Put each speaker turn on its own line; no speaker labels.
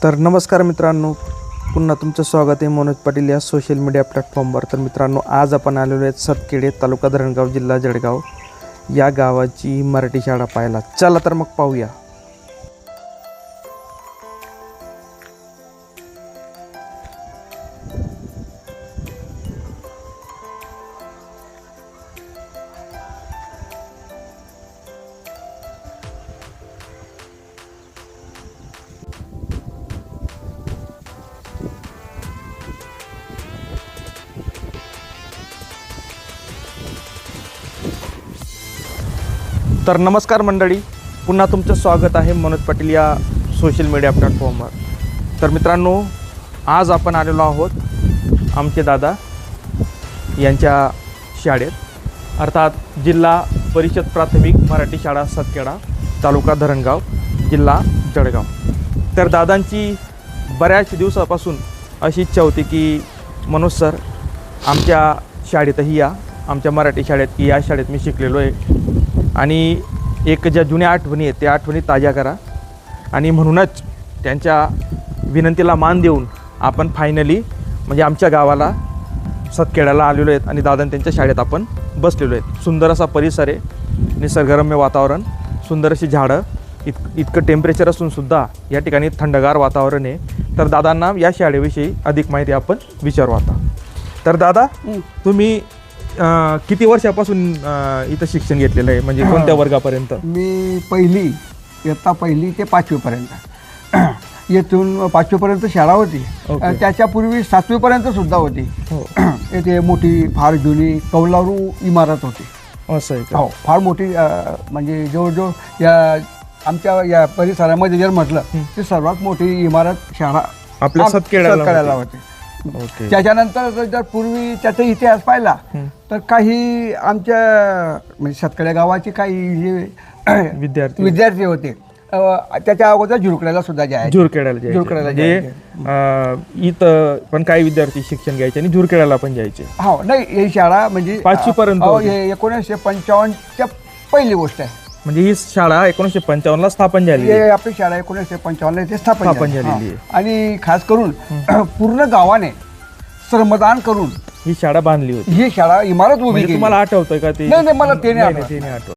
तर नमस्कार मित्रांनो, पुन्हा तुमचं स्वागत आहे मनोज पाटील या सोशल मीडिया प्लॅटफॉर्मवर. तर मित्रांनो, आज आपण आलेलो आहेत सतखेडे, तालुका धरणगाव, जिल्हा जळगाव या गावाची मराठी शाळा पाहायला. चला तर मग पाहूया. तर नमस्कार मंडळी, पुन्हा तुमचं स्वागत आहे मनोज पाटील या सोशल मीडिया प्लॅटफॉर्मवर. तर मित्रांनो, आज आपण आलेलो आहोत आमचे दादा यांच्या शाळेत, अर्थात जिल्हा परिषद प्राथमिक मराठी शाळा सतखेडा, तालुका धरणगाव, जिल्हा जळगाव. तर दादांची बऱ्याच दिवसापासून अशी इच्छा होती की मनोज सर आमच्या शाळेतही या, आमच्या मराठी शाळेत, की या शाळेत मी शिकलेलो आहे आणि एक ज्या जुन्या आठवणी आहेत त्या आठवणी ताज्या करा. आणि म्हणूनच त्यांच्या विनंतीला मान देऊन आपण फायनली म्हणजे आमच्या गावाला सतखेड्याला आलेलो आहेत आणि दादा त्यांच्या शाळेत आपण बसलेलो आहेत. सुंदर असा परिसर आहे, निसर्गरम्य वातावरण, सुंदर अशी झाडं, इतकं टेम्परेचर असूनसुद्धा या ठिकाणी थंडगार वातावरण आहे. तर दादांना या शाळेविषयी अधिक माहिती आपण विचारू आता. तर दादा, तुम्ही किती वर्षापासून इथं शिक्षण घेतलेलं आहे, म्हणजे कोणत्या वर्गापर्यंत?
मी इयत्ता पहिली ते 5वी पर्यंत. येथून 5वी पर्यंत शाळा होती. त्याच्यापूर्वी 7वी पर्यंत सुद्धा होती. येथे मोठी फार जुनी कौलारू इमारत होती.
असं आहे का?
हो, फार मोठी, म्हणजे जवळजवळ या आमच्या या परिसरामध्ये जर म्हटलं तर सर्वात मोठी इमारत शाळा
आपल्या सतखेड्याला
होती. त्याच्यानंतर जर पूर्वी त्याचा इतिहास पाहिला तर काही आमच्या म्हणजे सतखेडा गावाचे काही जे विद्यार्थी होते त्याच्या अगोदर झुरकड्याला सुद्धा
झुरखेड्याला इथं पण काही विद्यार्थी शिक्षण घ्यायचे आणि झुरखेड्याला पण जायचे.
हो, नाही, ही शाळा म्हणजे
5वी पर्यंत
1955च्या पहिली गोष्ट आहे.
म्हणजे ही शाळा 1955ला स्थापन झाली.
आपली शाळा 1955ला इथे स्थापन झालेली आहे. आणि खास करून पूर्ण गावाने श्रमदान करून
ही शाळा बांधली होती.
ही शाळा इमारत उभी केली.
तुम्हाला आठवतंय का ते?
नाही, मला ते नाही आठवत.